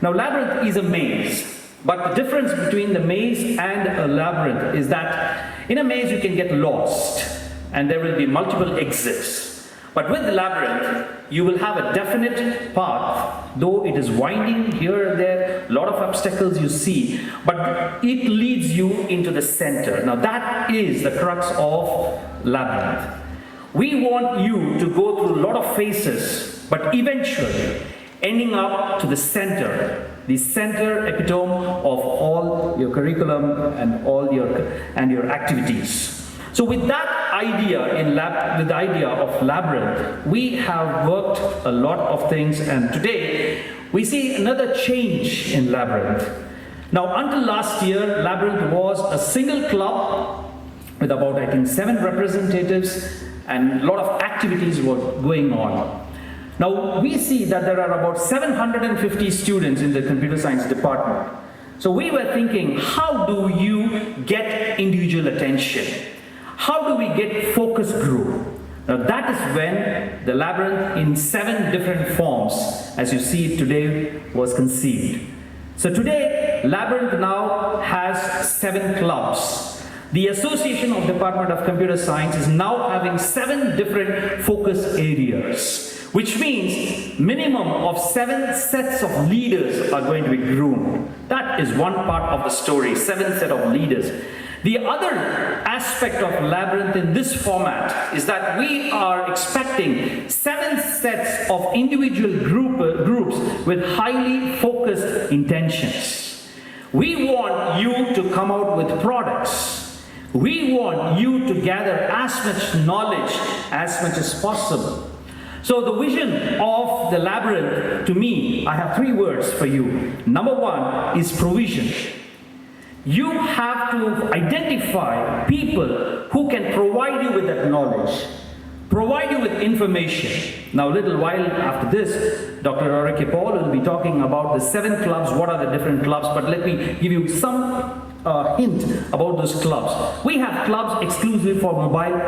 Now, labyrinth is a maze. But the difference between the maze and a labyrinth is that in a maze you can get lost and there will be multiple exits. But with the labyrinth, you will have a definite path, though it is winding here and there, a lot of obstacles you see, but it leads you into the center. Now that is the crux of labyrinth. We want you to go through a lot of phases, but eventually ending up to the center epitome of all your curriculum and all your activities. So with that idea with the idea of labyrinth, we have worked a lot of things, and today we see another change in labyrinth. Now, until last year, labyrinth was a single club with about, I think, 7 representatives, and a lot of activities were going on. Now, we see that there are about 750 students in the computer science department. So we were thinking, how do you get individual attention? How do we get focus group? Now that is when the labyrinth in 7 different forms, as you see it today, was conceived. So today, labyrinth now has 7 clubs. The Association of Department of Computer Science is now having 7 different focus areas, which means minimum of 7 sets of leaders are going to be groomed. That is one part of the story, 7 sets of leaders. The other aspect of labyrinth in this format is that we are expecting 7 sets of individual groups with highly focused intentions. We want you to come out with products. We want you to gather as much knowledge as much as possible. So the vision of the labyrinth, to me, I have 3 words for you. Number 1 is provision. You have to identify people who can provide you with that knowledge, provide you with information. Now, a little while after this, Dr. Paul will be talking about the 7 clubs, what are the different clubs, but let me give you some hint about those clubs. We have clubs exclusively for mobile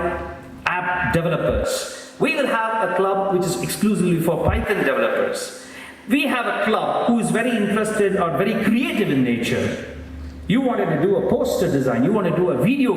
app developers. We will have a club which is exclusively for Python developers. We have a club who is very interested or very creative in nature. You wanted to do a poster design, you want to do a video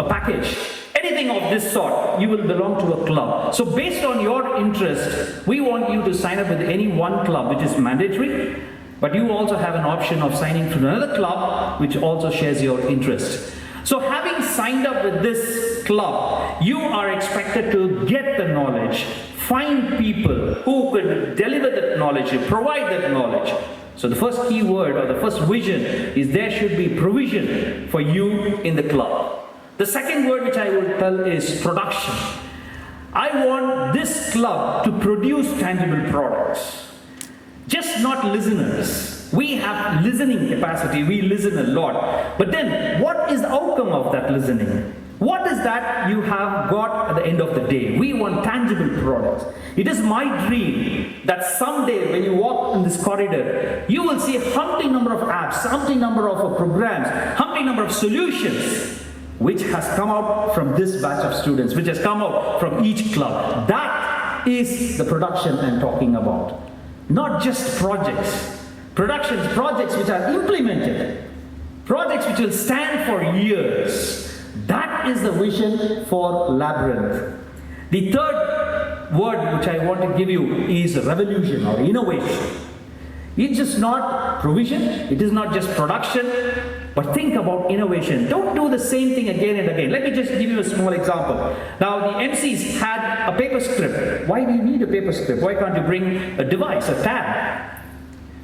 package, anything of this sort, you will belong to a club. So based on your interest, we want you to sign up with any one club, which is mandatory, but you also have an option of signing to another club which also shares your interest. So having signed up with this club, you are expected to get the knowledge, find people who could deliver that knowledge, provide that knowledge. So the first key word or the first vision is there should be provision for you in the club. The second word which I will tell is production. I want this club to produce tangible products. Just not listeners. We have listening capacity, we listen a lot. But then what is the outcome of that listening? What is that you have got at the end of the day? We want tangible products. It is my dream that someday when you walk in this corridor, you will see a humpty number of apps, humpty number of programs, humpty number of solutions, which has come out from this batch of students, which has come out from each club. That is the production I'm talking about. Not just projects. Projects which are implemented. Projects which will stand for years. That is the vision for Labyrinth. The third word which I want to give you is revolution or innovation. It's just not provision, it is not just production, but think about innovation. Don't do the same thing again and again. Let me just give you a small example. Now the MCs had a paper script. Why do you need a paper script? Why can't you bring a device, a tab?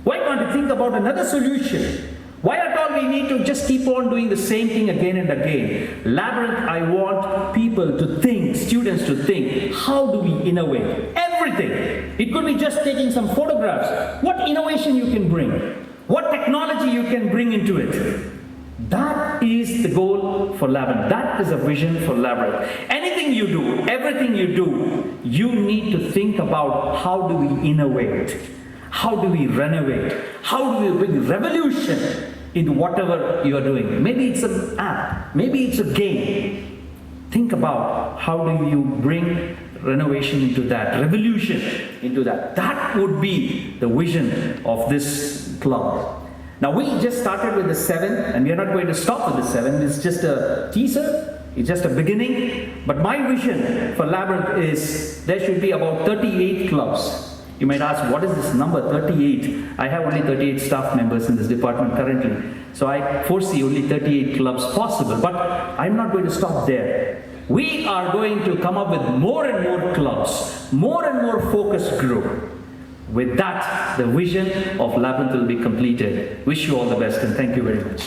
Why can't you think about another solution? Why at all we need to just keep on doing the same thing again and again? Labyrinth, I want people to think, students to think, how do we innovate? Everything. It could be just taking some photographs. What innovation you can bring? What technology you can bring into it? That is the goal for Labyrinth. That is a vision for Labyrinth. Anything you do, everything you do, you need to think about how do we innovate? How do we renovate? How do we bring revolution in whatever you are doing? Maybe it's an app, maybe it's a game. Think about how do you bring renovation into that, revolution into that. That would be the vision of this club. Now we just started with the 7 and we are not going to stop with the 7. It's just a teaser, it's just a beginning. But my vision for Labyrinth is there should be about 38 clubs. You might ask, what is this number, 38? I have only 38 staff members in this department currently. So I foresee only 38 clubs possible. But I'm not going to stop there. We are going to come up with more and more clubs, more and more focus group. With that, the vision of Labyrinth will be completed. Wish you all the best and thank you very much.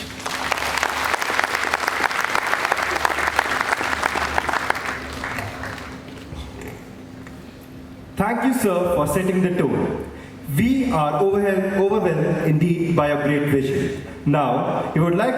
Thank you, sir, for setting the tone. We are overwhelmed indeed by your great vision. Now, we would like